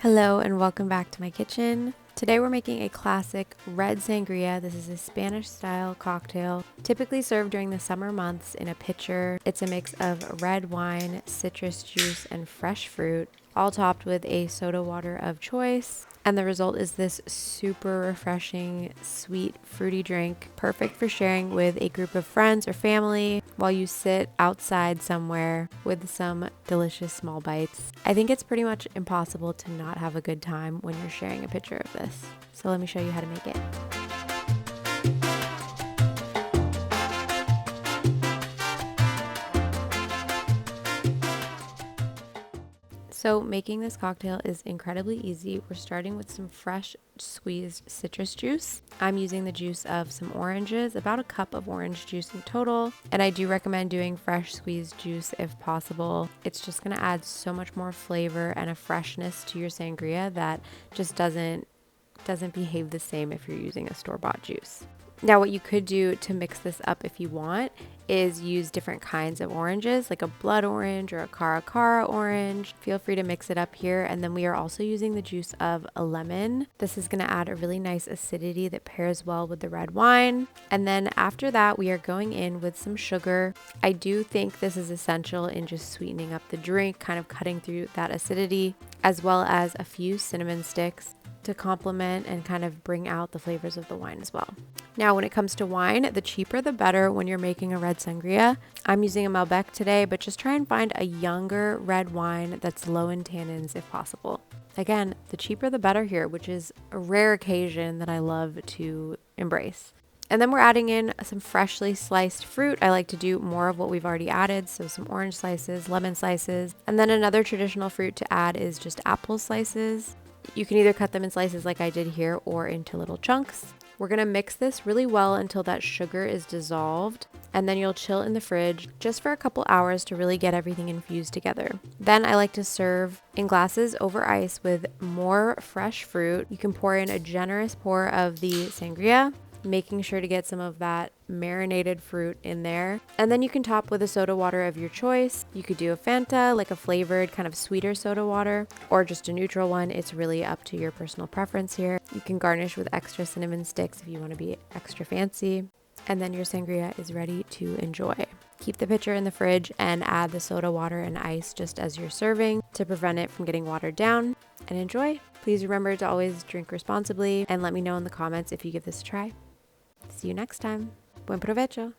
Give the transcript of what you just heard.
Hello and welcome back to my kitchen. Today we're making a classic red sangria. This is a Spanish style cocktail, typically served during the summer months in a pitcher. It's a mix of red wine, citrus juice, and fresh fruit, all topped with a soda water of choice. And the result is this super refreshing, sweet, fruity drink, perfect for sharing with a group of friends or family while you sit outside somewhere with some delicious small bites. I think it's pretty much impossible to not have a good time when you're sharing a picture of this. So let me show you how to make it. So making this cocktail is incredibly easy. We're starting with some fresh squeezed citrus juice. I'm using the juice of some oranges, about a cup of orange juice in total. And I do recommend doing fresh squeezed juice if possible. It's just gonna add so much more flavor and a freshness to your sangria that just doesn't behave the same if you're using a store-bought juice. Now what you could do to mix this up if you want is use different kinds of oranges, like a blood orange or a cara orange. Feel free to mix it up here. And then we are also using the juice of a lemon. This is going to add a really nice acidity that pairs well with the red wine. And then after that, we are going in with some sugar. I do think this is essential in just sweetening up the drink, kind of cutting through that acidity, as well as a few cinnamon sticks to complement and kind of bring out the flavors of the wine as well. Now, when it comes to wine, the cheaper the better when you're making a red sangria. I'm using a Malbec today, but just try and find a younger red wine that's low in tannins if possible. Again, the cheaper the better here, which is a rare occasion that I love to embrace. And then we're adding in some freshly sliced fruit. I like to do more of what we've already added, so some orange slices, lemon slices, and then another traditional fruit to add is just apple slices. You can either cut them in slices like I did here or into little chunks. We're gonna mix this really well until that sugar is dissolved, and then you'll chill in the fridge just for a couple hours to really get everything infused together. Then I like to serve in glasses over ice with more fresh fruit. You can pour in a generous pour of the sangria, making sure to get some of that marinated fruit in there. And then you can top with a soda water of your choice. You could do a Fanta, like a flavored kind of sweeter soda water, or just a neutral one. It's really up to your personal preference here. You can garnish with extra cinnamon sticks if you want to be extra fancy. And then your sangria is ready to enjoy. Keep the pitcher in the fridge and add the soda water and ice just as you're serving to prevent it from getting watered down, and enjoy. Please remember to always drink responsibly and let me know in the comments if you give this a try. See you next time. Buen provecho.